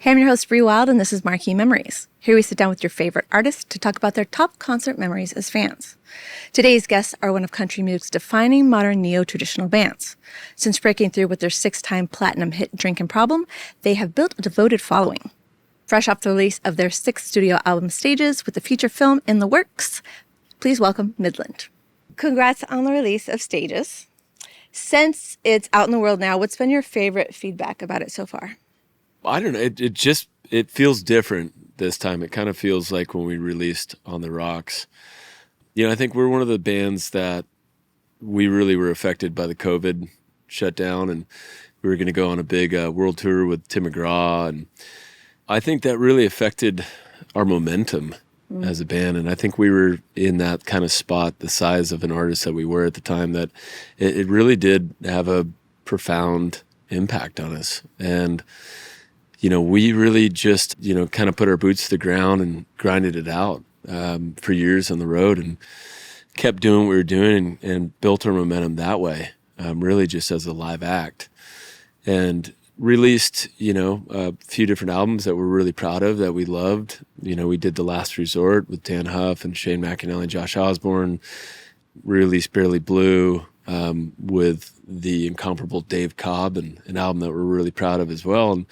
Hey, I'm your host, Bree Wild, and this is Marquee Memories. Here we sit down with your favorite artists to talk about their top concert memories as fans. Today's guests are one of country music's defining modern neo-traditional bands. Since breaking through with their 6-time platinum hit Drinkin' Problem, they have built a devoted following. Fresh off the release of their 6th studio album, Stages, with a feature film in the works, please welcome Midland. Congrats on the release of Stages. Since it's out in the world now, what's been your favorite feedback about it so far? I don't know. It feels different this time. It kind of feels like when we released On the Rocks. I think we're one of the bands that we really were affected by the COVID shutdown, and we were going to go on a big world tour with Tim McGraw, and I think that really affected our momentum as a band. And I think we were in that kind of spot, the size of an artist that we were at the time, that it really did have a profound impact on us. And we really just, kind of put our boots to the ground and grinded it out for years on the road and kept doing what we were doing and built our momentum that way, really just as a live act. And released, a few different albums that we're really proud of, that we loved. We did The Last Resort with Dan Huff and Shane McAnally and Josh Osborne. Released Barely Blue with the incomparable Dave Cobb, and an album that we're really proud of as well. And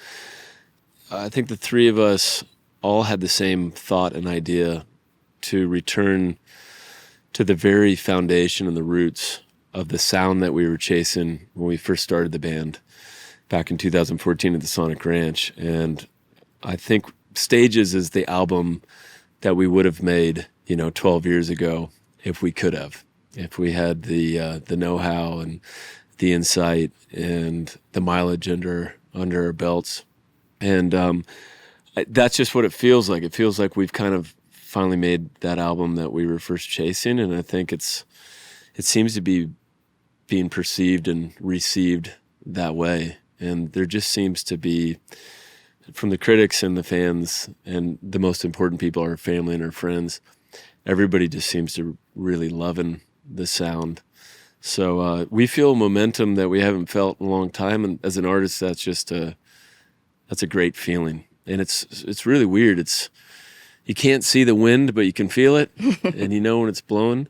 I think the three of us all had the same thought and idea to return to the very foundation and the roots of the sound that we were chasing when we first started the band back in 2014 at the Sonic Ranch. And I think Stages is the album that we would have made, 12 years ago if we could have, if we had the know-how and the insight and the mileage under our belts. And that's just what it feels like. It feels like we've kind of finally made that album that we were first chasing, and I think it seems to be being perceived and received that way. And there just seems to be, from the critics and the fans and the most important people, our family and our friends, everybody just seems to really loving the sound. So we feel momentum that we haven't felt in a long time, and as an artist, that's a great feeling. And it's really weird. You can't see the wind, but you can feel it, and when it's blowing.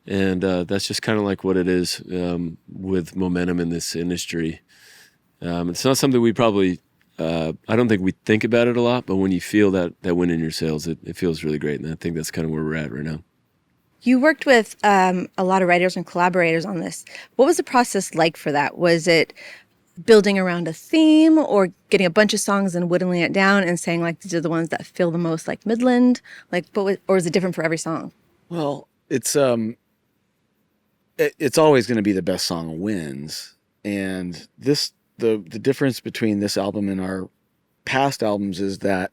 And that's just kind of like what it is with momentum in this industry. It's not something we probably, I don't think we think about it a lot, but when you feel that wind in your sails, it feels really great. And I think that's kind of where we're at right now. You worked with a lot of writers and collaborators on this. What was the process like for that? Was it building around a theme, or getting a bunch of songs and whittling it down and saying, like, these are the ones that feel the most like Midland? Or is it different for every song? Well, it's always going to be the best song wins. And the difference between this album and our past albums is that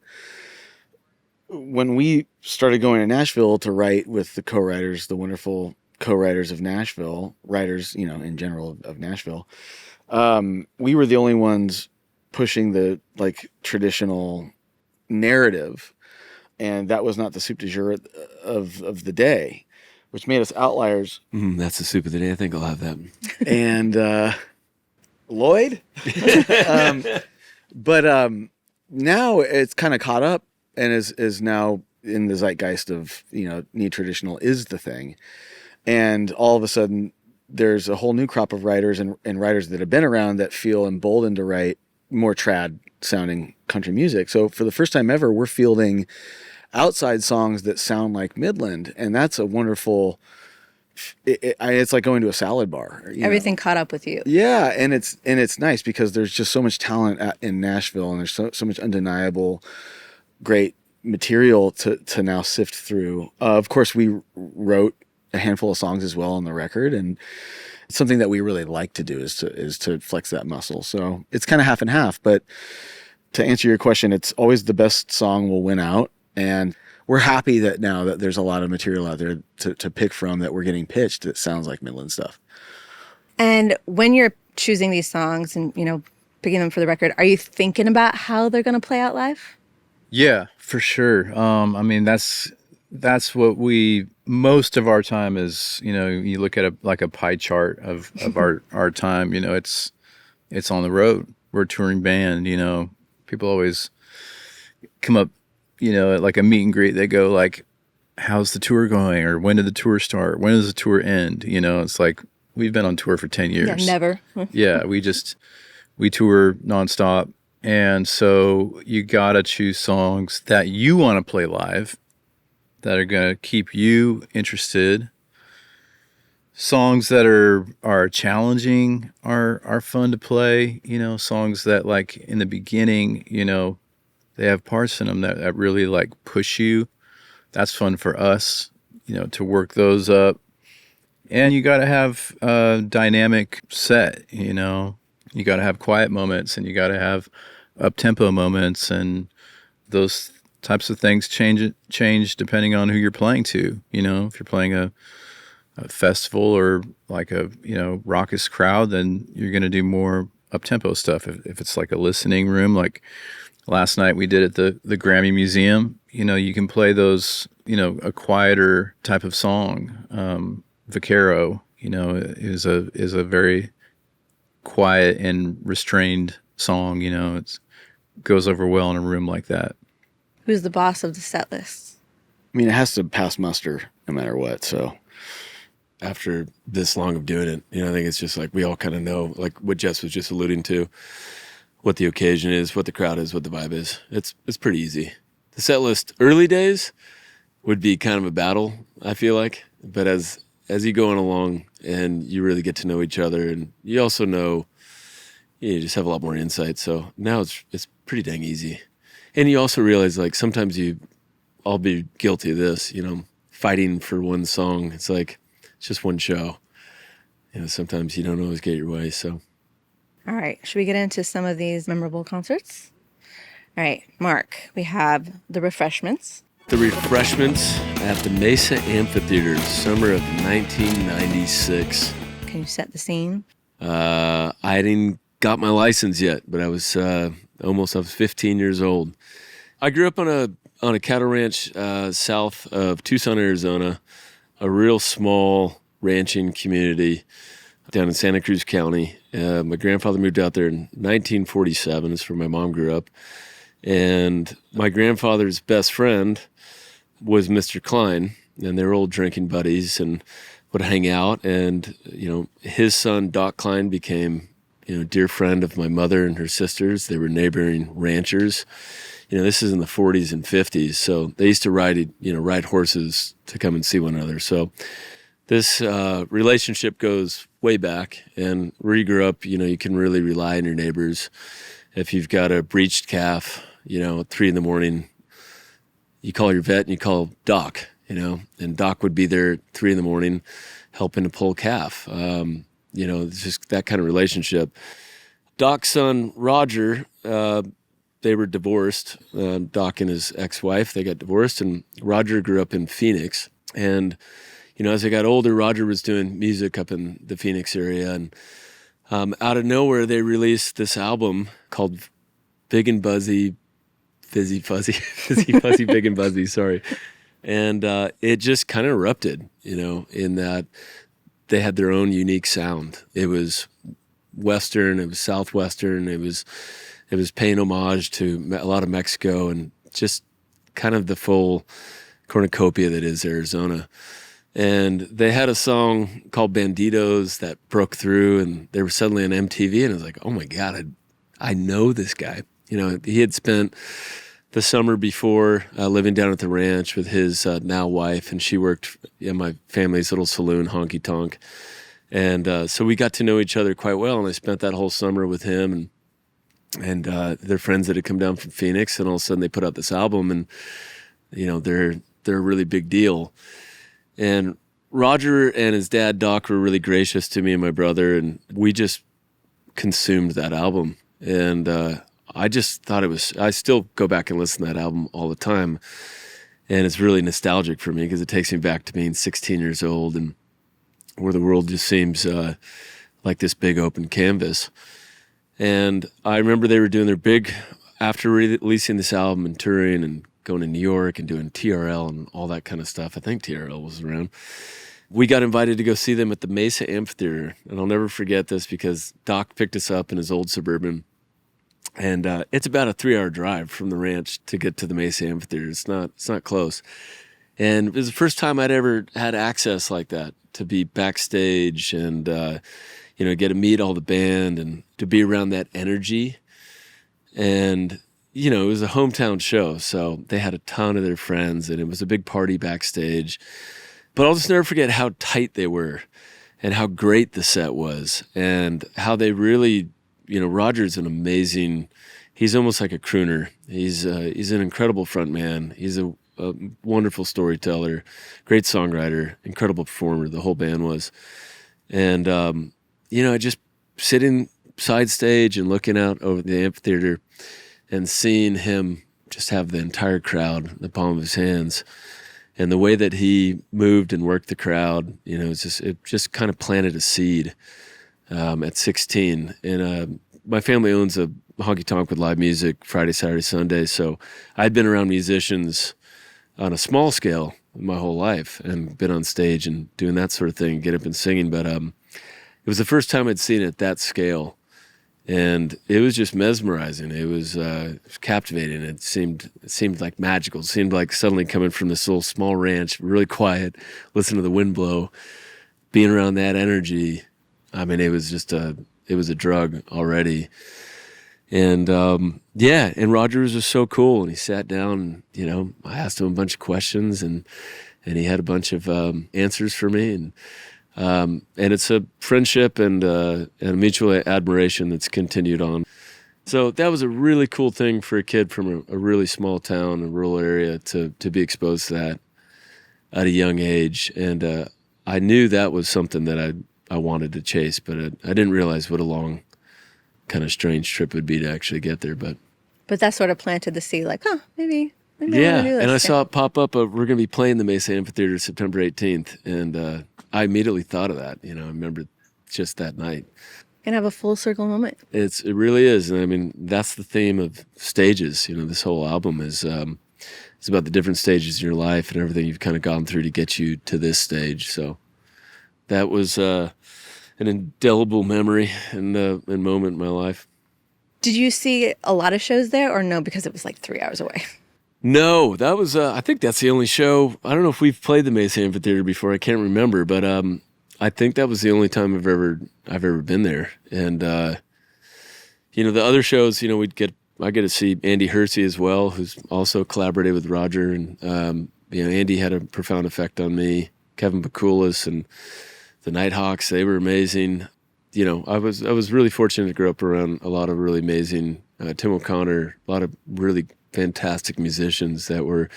when we started going to Nashville to write with the co-writers, the wonderful co-writers of Nashville, writers, in general of Nashville, we were the only ones pushing the traditional narrative, and that was not the soup du jour of the day, which made us outliers. That's the soup of the day. I think I'll have that. And Lloyd, but now it's kind of caught up and is now in the zeitgeist of neo traditional is the thing, and all of a sudden there's a whole new crop of writers and writers that have been around that feel emboldened to write more trad sounding country music. So for the first time ever, we're fielding outside songs that sound like Midland, and that's a wonderful. It's like going to a salad bar. Everything caught up with you. Yeah, and it's nice because there's just so much talent in Nashville, and there's so much undeniable, great material to now sift through. Of course, we wrote a handful of songs as well on the record, and it's something that we really like to do is to flex that muscle. So it's kind of half and half. But to answer your question, it's always the best song will win out, and we're happy that now that there's a lot of material out there to pick from that we're getting pitched that sounds like Midland stuff. And when you're choosing these songs and, picking them for the record, are you thinking about how they're going to play out live? Yeah, for sure. That's what most of our time is, you look at a pie chart of our time, it's on the road. We're a touring band, people always come up, at like a meet and greet. They go like, how's the tour going? Or when did the tour start? When does the tour end? It's like, we've been on tour for 10 years. Yeah, never. Yeah, we tour nonstop. And so you got to choose songs that you want to play live, that are going to keep you interested. Songs that are challenging are fun to play. Songs that, like, in the beginning, they have parts in them that really like push you. That's fun for us, to work those up. And you got to have a dynamic set, You got to have quiet moments, and you got to have up-tempo moments, and those types of things change depending on who you're playing to. If you're playing a festival or like a, raucous crowd, then you're going to do more up-tempo stuff. If it's like a listening room, like last night we did at the Grammy Museum, you can play those, a quieter type of song. Vaquero, is a very quiet and restrained song. It goes over well in a room like that. Who's the boss of the set list? I mean, it has to pass muster no matter what. So After this long of doing it, I think it's just like we all kind of know, like what Jess was just alluding to, what the occasion is, what the crowd is, what the vibe is. It's pretty easy. The set list early days would be kind of a battle, I feel like. But as you go on along and you really get to know each other, and you also know, you just have a lot more insight. So now it's pretty dang easy. And you also realize, like, sometimes I'll be guilty of this, fighting for one song. It's like, it's just one show. Sometimes you don't always get your way, so. All right. Should we get into some of these memorable concerts? All right, Mark, we have the Refreshments. The Refreshments at the Mesa Amphitheater, summer of 1996. Can you set the scene? I hadn't got my license yet, but I was 15 years old. I grew up on a cattle ranch south of Tucson, Arizona, a real small ranching community down in Santa Cruz County. My grandfather moved out there in 1947. That's where my mom grew up. And my grandfather's best friend was Mr. Klein, and they were old drinking buddies and would hang out. And, his son, Doc Klein, became, dear friend of my mother and her sisters. They were neighboring ranchers. This is in the 40s and 50s. So they used to ride horses to come and see one another. So this relationship goes way back. And where you grew up, you can really rely on your neighbors. If you've got a breached calf, at 3 a.m, you call your vet and you call Doc, and Doc would be there at 3 a.m. helping to pull a calf. It's just that kind of relationship. Doc's son, Roger, they were divorced. Doc and his ex-wife, they got divorced, and Roger grew up in Phoenix. And, as I got older, Roger was doing music up in the Phoenix area. And out of nowhere, they released this album called Big and Buzzy, Fizzy Fuzzy, Fizzy Fuzzy, Big and Buzzy, sorry. And it just kind of erupted, in that they had their own unique sound. It was Western, it was Southwestern, it was paying homage to a lot of Mexico and just kind of the full cornucopia that is Arizona. And they had a song called Bandidos that broke through, and they were suddenly on MTV, and I was like, oh my God, I know this guy. He had spent the summer before living down at the ranch with his now wife, and she worked in my family's little saloon, Honky Tonk. And so we got to know each other quite well, and I spent that whole summer with him and their friends that had come down from Phoenix, and all of a sudden they put out this album, and they're a really big deal. And Roger and his dad, Doc, were really gracious to me and my brother, and we just consumed that album. And I just thought I still go back and listen to that album all the time. And it's really nostalgic for me because it takes me back to being 16 years old and where the world just seems like this big open canvas. And I remember they were doing their big, after releasing this album and touring and going to New York and doing TRL and all that kind of stuff. I think TRL was around. We got invited to go see them at the Mesa Amphitheater. And I'll never forget this because Doc picked us up in his old Suburban. And it's about a 3-hour drive from the ranch to get to the Mesa Amphitheater. It's not close. And it was the first time I'd ever had access like that, to be backstage and, get to meet all the band and to be around that energy. And, it was a hometown show, so they had a ton of their friends, and it was a big party backstage. But I'll just never forget how tight they were and how great the set was and how they really, Roger's he's almost like a crooner. He's an incredible front man. He's a wonderful storyteller, great songwriter, incredible performer. The whole band was. And, just sitting side stage and looking out over the amphitheater and seeing him just have the entire crowd in the palm of his hands. And the way that he moved and worked the crowd, it just kind of planted a seed at 16. And my family owns a honky tonk with live music Friday, Saturday, Sunday. So I'd been around musicians on a small scale my whole life and been on stage and doing that sort of thing, get up and singing. But it was the first time I'd seen it at that scale. And it was just mesmerizing. It was captivating. It seemed like magical. It seemed like suddenly coming from this little small ranch, really quiet, listening to the wind blow, being around that energy. I mean, it was a drug already. And and Roger was just so cool. And he sat down and, I asked him a bunch of questions and he had a bunch of answers for me. And it's a friendship and a mutual admiration that's continued on. So that was a really cool thing for a kid from a really small town, a rural area, to be exposed to that at a young age. And I knew that was something that I wanted to chase, but I didn't realize what a long, kind of strange trip it would be to actually get there. But that sort of planted the seed, like, maybe I want to do this. And I saw it pop up. We're going to be playing the Mesa Amphitheater September 18th, and I immediately thought of that. I remember just that night. Gonna have a full circle moment. It really is, and I mean that's the theme of stages. This whole album is it's about the different stages in your life and everything you've kind of gone through to get you to this stage. So that was an indelible memory and moment in my life. Did you see a lot of shows there, or no? Because it was like 3 hours away. No, that was, I think that's the only show. I don't know if we've played the Mesa Amphitheater before. I can't remember, but I think that was the only time I've ever been there. And, the other shows, I get to see Andy Hersey as well, who's also collaborated with Roger. And, Andy had a profound effect on me. Kevin Bakulis and the Nighthawks, they were amazing. I was really fortunate to grow up around a lot of really amazing, Tim O'Connor, a lot of really fantastic musicians that were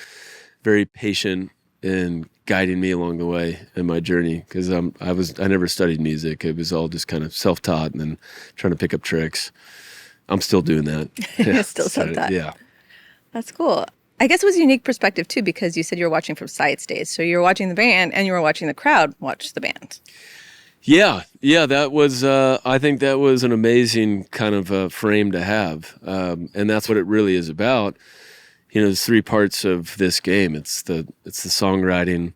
very patient in guiding me along the way in my journey, because I never studied music. It was all just kind of self-taught and then trying to pick up tricks. I'm still doing that. You're still self-taught. Yeah. That's cool. I guess it was a unique perspective too, because you said you were watching from side stage. So you were watching the band and you were watching the crowd watch the band. Yeah, that was, I think that was an amazing kind of frame to have. And that's what it really is about. There's three parts of this game. It's the songwriting,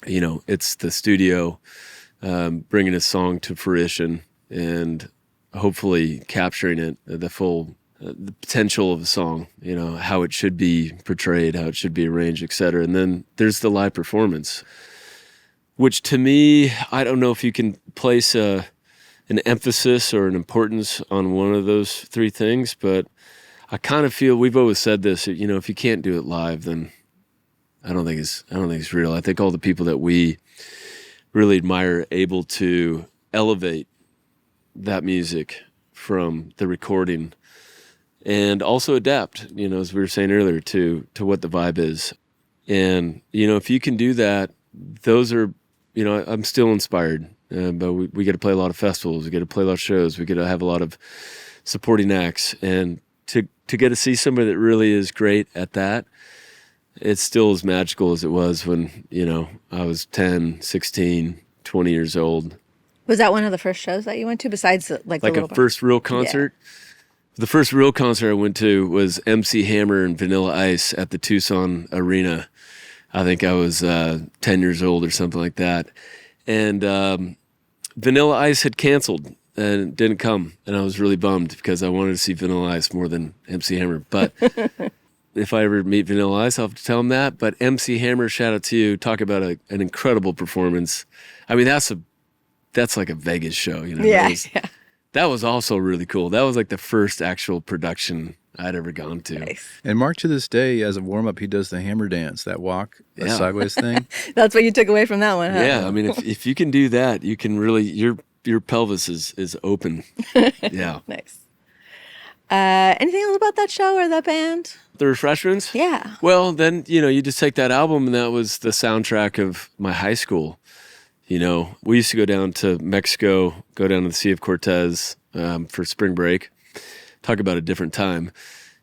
it's the studio, bringing a song to fruition and hopefully capturing it, the full, the potential of a song, how it should be portrayed, how it should be arranged, et cetera. And then there's the live performance, which to me, I don't know if you can place an emphasis or an importance on one of those three things, but I kind of feel, we've always said this, if you can't do it live, then I don't think it's real. I think all the people that we really admire are able to elevate that music from the recording and also adapt, as we were saying earlier, to what the vibe is. And, if you can do that, those are, I'm still inspired, but we get to play a lot of festivals. We get to play a lot of shows. We get to have a lot of supporting acts. And to get to see somebody that really is great at that, it's still as magical as it was when, I was 10, 16, 20 years old. Was that one of the first shows that you went to besides like a first real concert? Yeah. The first real concert I went to was MC Hammer and Vanilla Ice at the Tucson Arena. I think I was 10 years old or something like that. And Vanilla Ice had canceled and it didn't come. And I was really bummed because I wanted to see Vanilla Ice more than MC Hammer. But if I ever meet Vanilla Ice, I'll have to tell him that. But MC Hammer, shout out to you. Talk about an incredible performance. I mean, that's like a Vegas show, you know? Yeah. That was also really cool. That was like the first actual production I'd ever gone to. Nice. And Mark, to this day, as a warm-up, he does the hammer dance, that walk, that sideways thing. That's what you took away from that one, huh? Yeah, I mean, if you can do that, you can really, your pelvis is open. Yeah. Nice. Anything else about that show or that band? The Refreshments? Yeah. Well, then, you just take that album, and that was the soundtrack of my high school. We used to go down to Mexico, go down to the Sea of Cortez for spring break. Talk about a different time.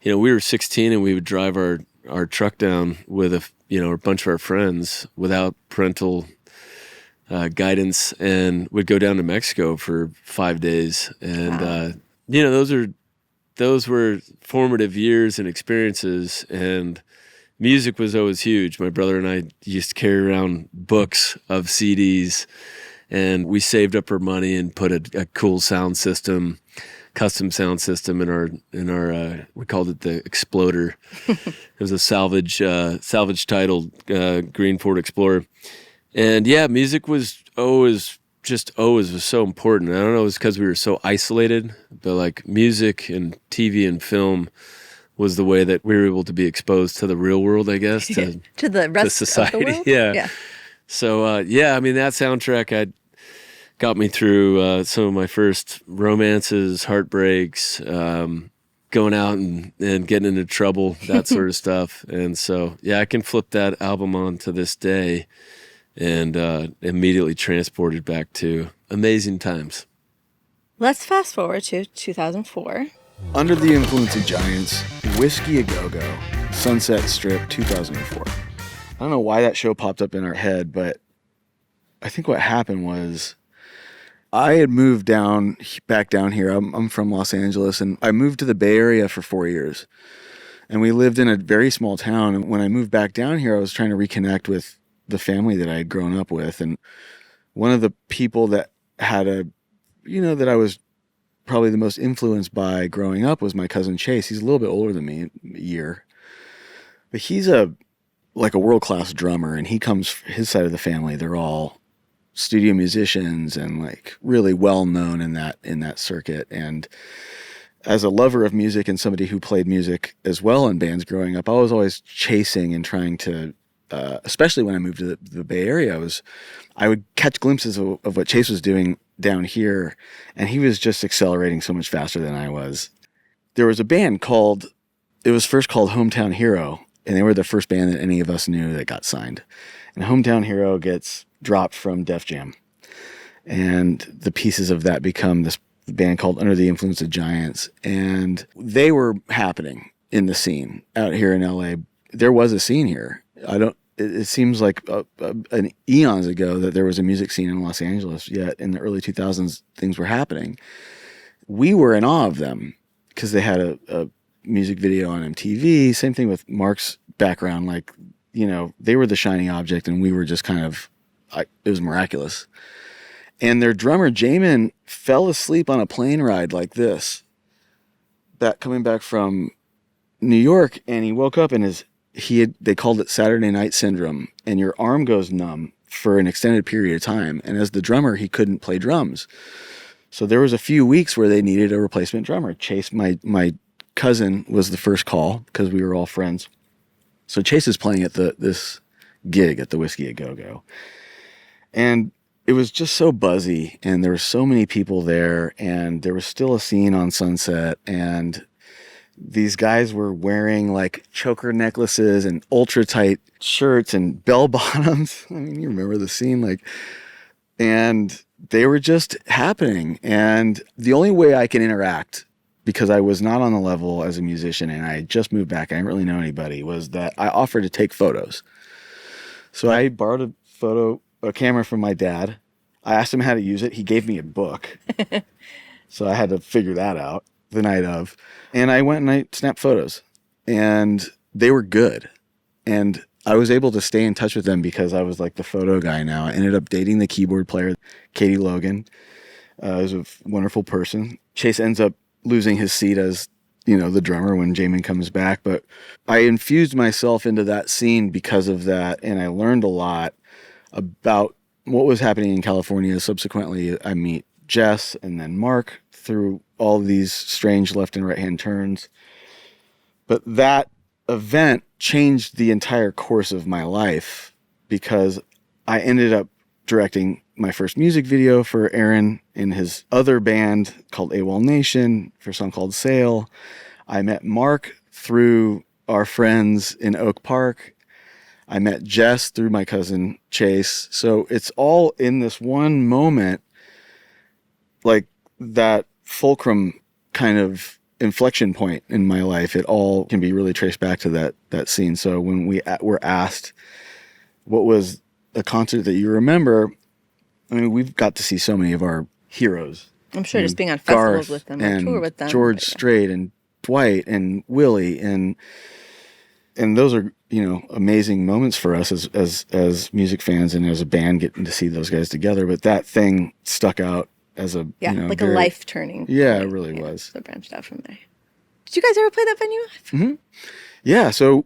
We were 16 and we would drive our truck down with a bunch of our friends without parental guidance, and would go down to Mexico for 5 days. And, those were formative years and experiences, and music was always huge. My brother and I used to carry around books of CDs, and we saved up our money and put a cool sound system, custom sound system in our we called it the Exploder. It was a salvage titled Green Ford Explorer. And yeah, music was always was so important. I don't know, it was because we were so isolated, but like music and TV and film was the way that we were able to be exposed to the real world, I guess, to the rest to society. of the world? Yeah. So, I mean, that soundtrack got me through some of my first romances, heartbreaks, going out and getting into trouble, that sort of stuff. And so, yeah, I can flip that album on to this day and immediately transported back to amazing times. Let's fast forward to 2004. Under the Influence of Giants, Whisky A Go-Go, Sunset Strip, 2004. I don't know why that show popped up in our head, but I think what happened was I had moved back down here. I'm from Los Angeles, and I moved to the Bay Area for 4 years. And we lived in a very small town. And when I moved back down here, I was trying to reconnect with the family that I had grown up with. And one of the people that had that I was probably the most influenced by growing up was my cousin Chase. He's a little bit older than me, a year. But he's like a world-class drummer, and his side of the family, they're all studio musicians and like really well known in that circuit. And as a lover of music and somebody who played music as well in bands growing up, I was always chasing and trying to, especially when I moved to the Bay Area, I would catch glimpses of what Chase was doing down here, and he was just accelerating so much faster than I was. There was a band it was first called Hometown Hero, and they were the first band that any of us knew that got signed. And Hometown Hero gets dropped from Def Jam, and the pieces of that become this band called Under the Influence of Giants, and they were happening in the scene out here in LA. There was a scene here. It seems like an eons ago that there was a music scene in Los Angeles, yet in the early 2000s, things were happening. We were in awe of them because they had a music video on MTV. Same thing with Mark's background. Like, they were the shiny object, and we were just kind of, it was miraculous. And their drummer, Jamin, fell asleep on a plane ride like this, coming back from New York, and he woke up and they called it Saturday night syndrome, and your arm goes numb for an extended period of time. And as the drummer, he couldn't play drums. So there was a few weeks where they needed a replacement drummer. Chase, my cousin, was the first call because we were all friends. So Chase is playing at this gig at the Whisky A Go-Go. And it was just so buzzy, and there were so many people there, and there was still a scene on Sunset, and these guys were wearing like choker necklaces and ultra tight shirts and bell bottoms. I mean, you remember the scene, and they were just happening. And the only way I can interact, because I was not on the level as a musician and I had just moved back, I didn't really know anybody, was that I offered to take photos. So I borrowed a camera from my dad. I asked him how to use it. He gave me a book. So I had to figure that out the night of. And I went and I snapped photos, and they were good. And I was able to stay in touch with them because I was like the photo guy now. I ended up dating the keyboard player, Katie Logan. He's a wonderful person. Chase ends up losing his seat as, the drummer when Jamin comes back. But I infused myself into that scene because of that, and I learned a lot about what was happening in California. Subsequently, I meet Jess and then Mark through all of these strange left and right hand turns. But that event changed the entire course of my life because I ended up directing my first music video for Aaron in his other band called AWOL Nation for a song called Sail. I met Mark through our friends in Oak Park. I met Jess through my cousin Chase. So it's all in this one moment, like that fulcrum kind of inflection point in my life. It all can be really traced back to that scene. So when we were asked what was a concert that you remember, I mean, we've got to see so many of our heroes. I'm sure just being on festivals Garth with them, or and tour with them. George Strait and Dwight and Willie and those are, amazing moments for us as music fans and as a band getting to see those guys together. But that thing stuck out as a, like a life turning. Yeah, it really was. So branched out from there. Did you guys ever play that venue? Mm-hmm. Yeah. So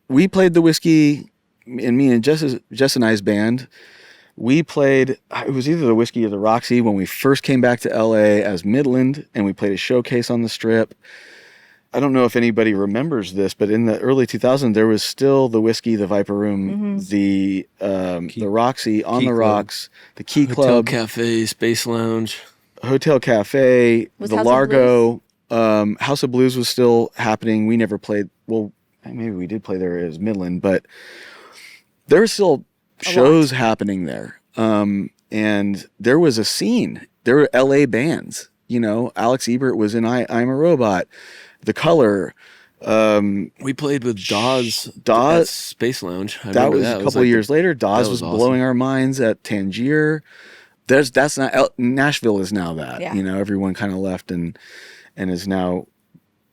we played the Whisky, and me and Jess and I's band. We played, it was either the Whisky or the Roxy when we first came back to LA as Midland, and we played a showcase on the Strip. I don't know if anybody remembers this, but in the early 2000s, there was still the Whisky, the Viper Room, the Roxy, On the Rocks, the Key Hotel Club, Cafe, Space Lounge, Hotel Cafe, the House Largo, House of Blues was still happening. We never played. Well, maybe we did play there as Midland, but there were still shows happening there. And there was a scene. There were LA bands. Alex Ebert was in I'm a Robot. The Color. we played with Dawes at Space Lounge. That was a couple of years later. Dawes was awesome. Blowing our minds at Tangier. That's not Nashville is now that. Yeah. Everyone kind of left and is now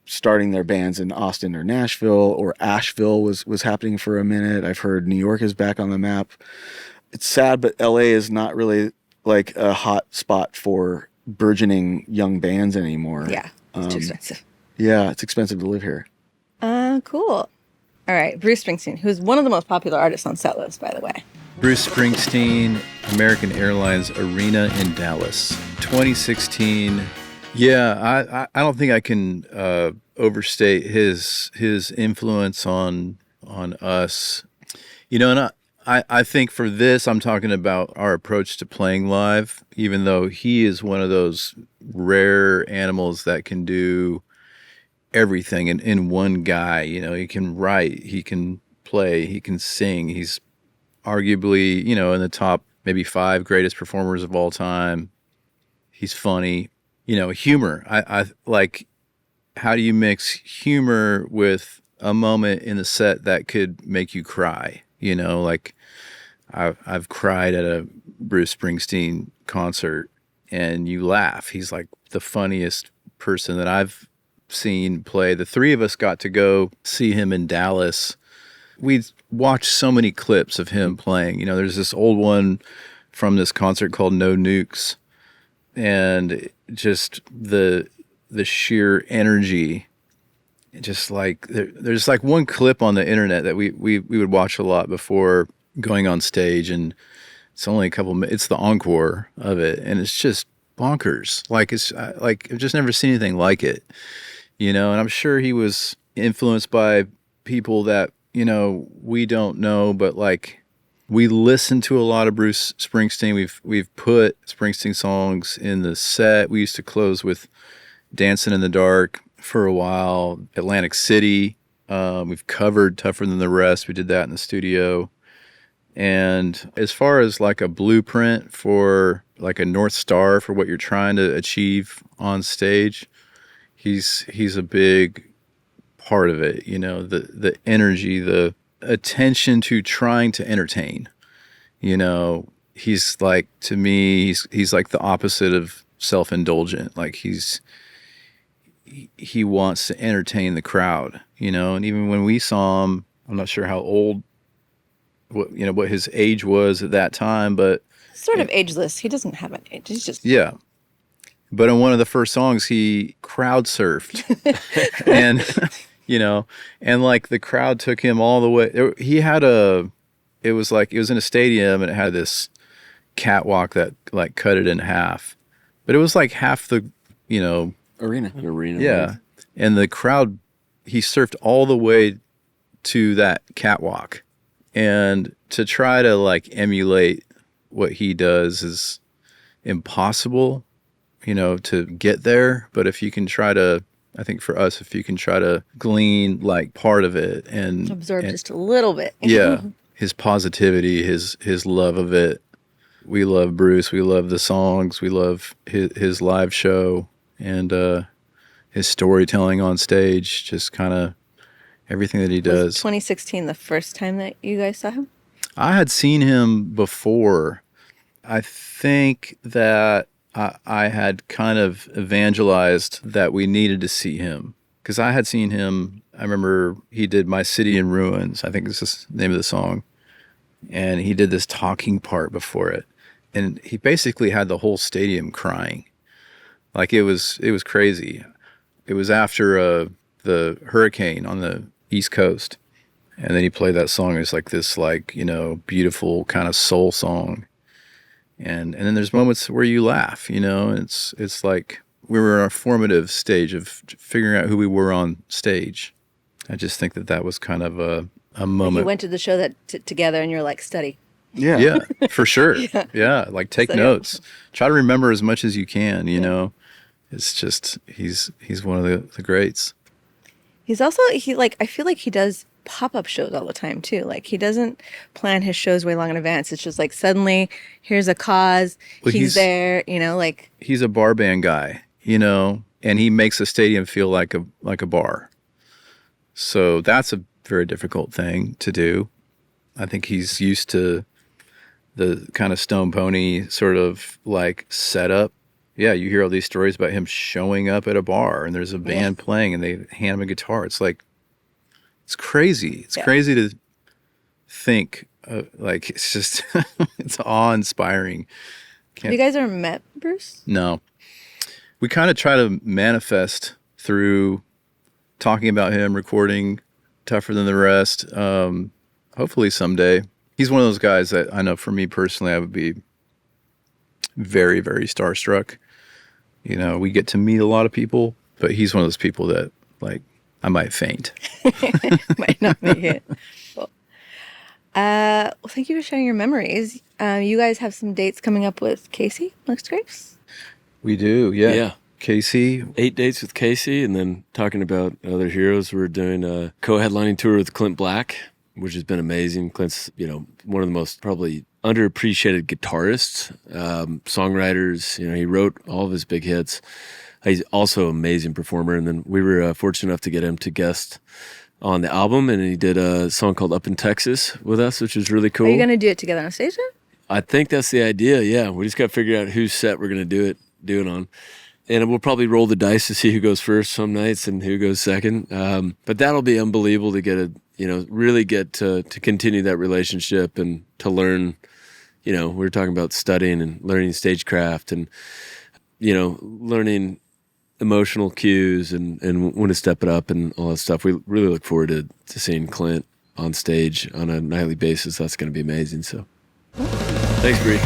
starting their bands in Austin or Nashville, or Asheville was happening for a minute. I've heard New York is back on the map. It's sad, but LA is not really like a hot spot for burgeoning young bands anymore. Yeah, it's too expensive. Yeah, it's expensive to live here. Cool. All right, Bruce Springsteen, who's one of the most popular artists on Setlist, by the way. Bruce Springsteen, American Airlines Arena in Dallas, 2016. Yeah, I don't think I can overstate his influence on us. And I think for this, I'm talking about our approach to playing live, even though he is one of those rare animals that can do everything in one guy. He can write, he can play, he can sing. He's arguably, in the top maybe 5 greatest performers of all time. He's funny. Humor. I like, how do you mix humor with a moment in the set that could make you cry? Like I've cried at a Bruce Springsteen concert and you laugh. He's like the funniest person that I've seen play. The three of us got to go see him in Dallas. We watched so many clips of him playing. There's this old one from this concert called No Nukes, and just the sheer energy. Just like there's like one clip on the internet that we would watch a lot before going on stage, and it's only a couple minutes. It's the encore of it, and it's just bonkers. Like it's like I've just never seen anything like it, And I'm sure he was influenced by people that we don't know, but like we listen to a lot of Bruce Springsteen. We've put Springsteen songs in the set. We used to close with "Dancing in the Dark" for a while. Atlantic City. We've covered "Tougher Than the Rest." We did that in the studio. And as far as like a blueprint for like a North Star for what you're trying to achieve on stage, he's a big part of it. The energy, the attention to trying to entertain. He's like, to me, he's like the opposite of self-indulgent. Like he wants to entertain the crowd, and even when we saw him, I'm not sure how old, what his age was at that time, but Sort of ageless. He doesn't have an age. He's just... Yeah. But in one of the first songs, he crowd surfed, and and like the crowd took him all the way. It was in a stadium, and it had this catwalk that like cut it in half, but it was like half the Arena. An arena. yeah, and the crowd, he surfed all the way to that catwalk, and to try to like emulate what he does is impossible, to get there. But if you can try to, I think for us, if you can try to glean like part of it and Absorb just a little bit. yeah, his positivity, his love of it. We love Bruce. We love the songs. We love his live show and his storytelling on stage. Just kind of everything that he does. Was 2016 the first time that you guys saw him? I had seen him before. I think that I had kind of evangelized that we needed to see him because I had seen him. I remember he did My City in Ruins. I think this is the name of the song. And he did this talking part before it. And he basically had the whole stadium crying. Like it was crazy. It was after the hurricane on the East Coast. And then he played that song. It's like this beautiful kind of soul song. And then there's moments where you laugh, it's like we were in our formative stage of figuring out who we were on stage. I just think that was kind of a moment. You went to the show that together and you're like, study. Yeah. Yeah, for sure. Yeah. Like take Study. notes, try to remember as much as you can, it's just, he's one of the greats. He's also, I feel like he does pop-up shows all the time too. Like he doesn't plan his shows way long in advance. It's just like suddenly here's a cause. Well, he's there, He's a bar band guy, and he makes a stadium feel like a bar. So that's a very difficult thing to do. I think he's used to the kind of Stone Pony sort of like setup. Yeah, you hear all these stories about him showing up at a bar and there's a band playing and they hand him a guitar. It's like, it's crazy. It's crazy to think it's just, it's awe-inspiring. Have you guys ever met Bruce? No. We kind of try to manifest through talking about him, recording Tougher Than the Rest. Hopefully someday. He's one of those guys that I know for me personally, I would be very, very starstruck. We get to meet a lot of people, but he's one of those people that I might faint. Might not make it. Cool. Well, thank you for sharing your memories. You guys have some dates coming up with Casey Musgraves? We do, yeah. Yeah. Casey. 8 dates with Casey, and then talking about other heroes. We're doing a co-headlining tour with Clint Black, which has been amazing. Clint's, one of the most probably underappreciated guitarists, songwriters. He wrote all of his big hits. He's also an amazing performer. And then we were fortunate enough to get him to guest on the album, and he did a song called Up in Texas with us, which is really cool. Are you going to do it together on stage then? I think that's the idea, yeah. We just got to figure out whose set we're going to do it on. And we'll probably roll the dice to see who goes first some nights and who goes second. But that'll be unbelievable to get really get to continue that relationship and to learn, we were talking about studying and learning stagecraft and, learning emotional cues and when to step it up and all that stuff. We really look forward to seeing Clint on stage on a nightly basis. That's going to be amazing. So thanks, Bree.